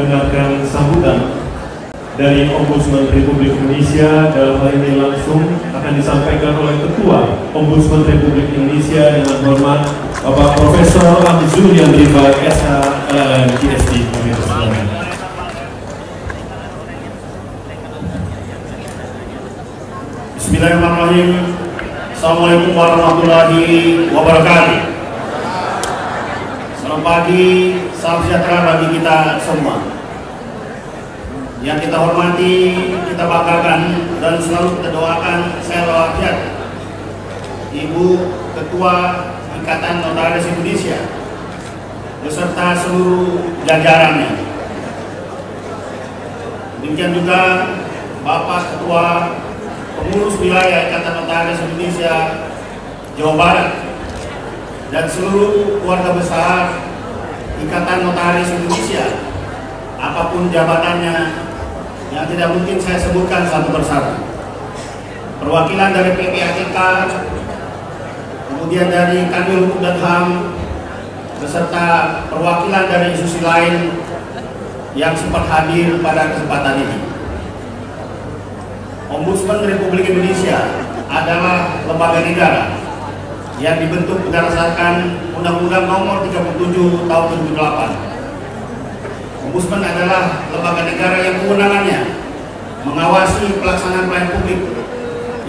mendengarkan sambutan dari Ombudsman Republik Indonesia. Dalam hal ini langsung akan disampaikan oleh Ketua Ombudsman Republik Indonesia dengan hormat Bapak Profesor Amzul yang Rifa SH LLM GSD. Bismillahirrahmanirrahim. Assalamualaikum warahmatullahi wabarakatuh. Selamat pagi, salam sejahtera bagi kita semua. Yang kita hormati, kita banggakan, dan selalu kita doakan sehat walafiat Ibu Ketua Ikatan Notaris Indonesia beserta seluruh jajarannya. Demikian juga Bapak Ketua Pengurus Wilayah Ikatan Notaris Indonesia Jawa Barat dan seluruh keluarga besar Ikatan Notaris Indonesia, apapun jabatannya yang tidak mungkin saya sebutkan satu persatu. Perwakilan dari PPATK, kemudian dari Kanwil Hukum dan HAM, beserta perwakilan dari institusi lain yang sempat hadir pada kesempatan ini. Ombudsman Republik Indonesia adalah lembaga negara yang dibentuk berdasarkan Undang-Undang Nomor 37 Tahun 2008. Ombudsman adalah lembaga negara yang kewenangannya mengawasi pelaksanaan pelayanan publik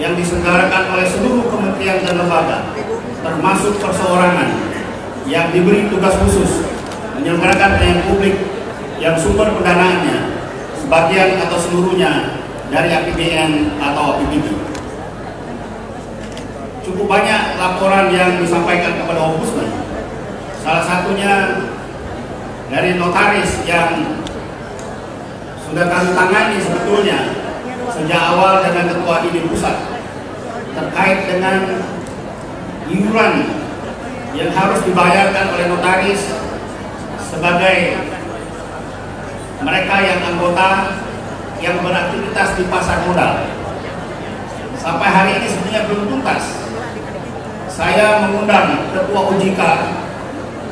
yang diselenggarakan oleh seluruh kementerian dan lembaga, termasuk perseorangan yang diberi tugas khusus menyelenggarakan pelayanan publik yang sumber pendanaannya sebagian atau seluruhnya dari APBN atau APBD. Cukup banyak laporan yang disampaikan kepada Ombudsman. Salah satunya dari notaris yang sudah kami tangani sebetulnya sejak awal dengan Ketua IDIN Pusat terkait dengan iuran yang harus dibayarkan oleh notaris sebagai mereka yang anggota yang beraktivitas di pasar modal. Sampai hari ini sebenarnya belum tuntas. Saya mengundang Ketua OJK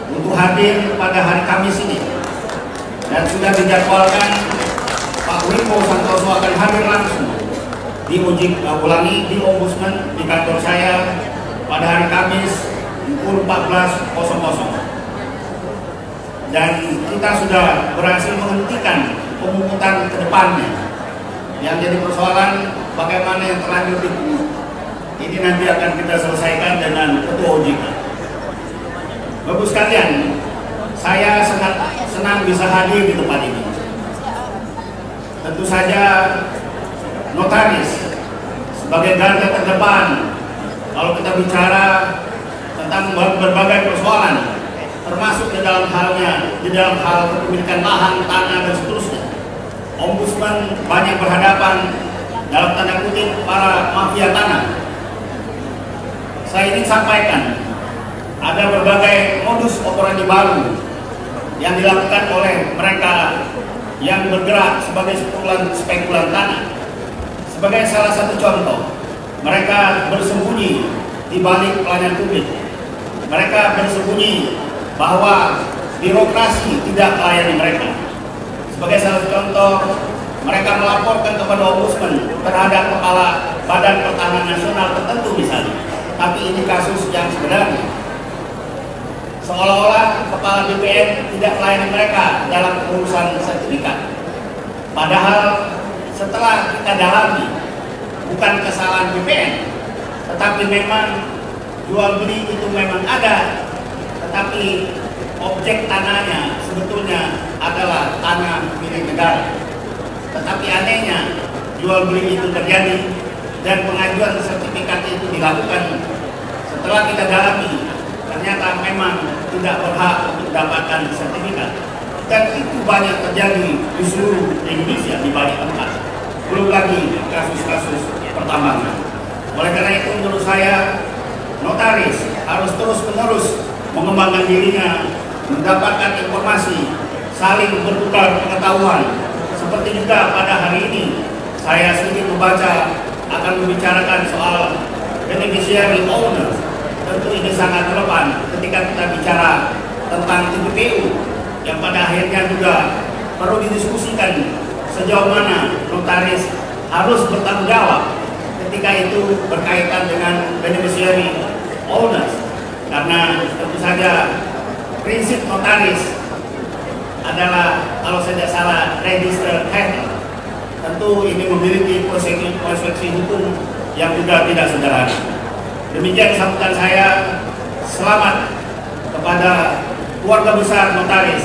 untuk hadir pada hari Kamis ini dan sudah dijadwalkan Pak Wiko Santoso akan hadir langsung di OJK di Ombudsman di kantor saya pada hari Kamis pukul 14.00. Dan kita sudah berhasil menghentikan pemungutan ke depannya. Yang jadi persoalan bagaimana yang terlanjur ini nanti akan kita selesaikan dengan Ketua OJK. Bapak sekalian, saya sangat senang bisa hadir di tempat ini. Tentu saja notaris sebagai garda terdepan kalau kita bicara tentang berbagai persoalan, termasuk di dalam hal kepemilikan lahan, tanah dan seterusnya. Ombudsman banyak berhadapan dalam tanda kutip para mafia tanah. Saya ingin sampaikan ada berbagai modus operandi baru yang dilakukan oleh mereka yang bergerak sebagai spekulan tanah. Sebagai salah satu contoh, mereka bersembunyi di balik pelayanan publik. Mereka bersembunyi bahwa birokrasi tidak melayani mereka. Sebagai salah satu contoh, mereka melaporkan kepada Ombudsman terhadap kepala Badan Pertahanan Nasional tertentu misalnya. Tapi ini kasus yang sebenarnya seolah-olah kepala BPN tidak melayani mereka dalam urusan sertifikat. Padahal setelah kita dalami, bukan kesalahan BPN, tetapi memang jual beli itu memang ada, tetapi objek tanahnya sebetulnya adalah tanah milik negara. Tetapi anehnya jual beli itu terjadi dan pengajuan sertifikat itu dilakukan setelah kita dalami ternyata memang tidak berhak untuk mendapatkan sertifikat. Dan itu banyak terjadi di seluruh Indonesia di banyak tempat. Belum lagi kasus-kasus pertambangan. Oleh karena itu menurut saya notaris harus terus-menerus mengembangkan dirinya, mendapatkan informasi, saling bertukar pengetahuan. Seperti juga pada hari ini saya sedikit membaca akan membicarakan soal beneficiary owner. Tentu ini sangat relevan ketika kita bicara tentang TPPU yang pada akhirnya juga perlu didiskusikan sejauh mana notaris harus bertanggung jawab ketika itu berkaitan dengan beneficiary owners, karena tentu saja prinsip notaris adalah, kalau saya tidak salah, register title. Tentu ini memiliki konsekuensi hukum yang juga tidak sederhana. Demikian sambutan saya. Selamat kepada keluarga besar notaris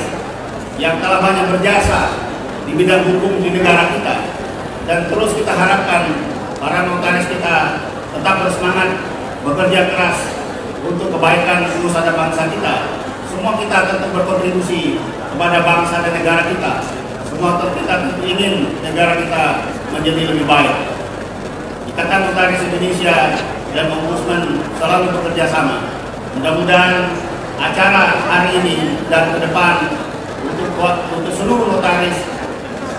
yang telah banyak berjasa di bidang hukum di negara kita, dan terus kita harapkan para notaris kita tetap bersemangat bekerja keras untuk kebaikan nusa dan bangsa kita. Semua kita tentu berkontribusi kepada bangsa dan negara kita. Semua kita tentu ingin negara kita menjadi lebih baik. Ikatan Notaris Indonesia dan Ombudsman selalu bekerja sama. Mudah-mudahan acara hari ini dan ke depan untuk seluruh notaris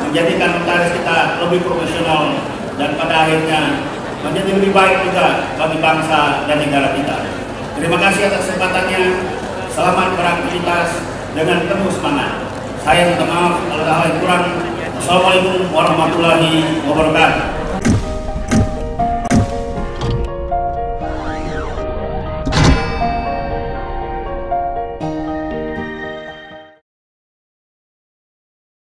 menjadikan notaris kita lebih profesional dan pada akhirnya menjadi lebih baik juga bagi bangsa dan negara kita. Terima kasih atas kesempatannya. Selamat beraktivitas dengan penuh semangat. Saya minta maaf kalau ada hal yang kurang. Assalamualaikum warahmatullahi wabarakatuh.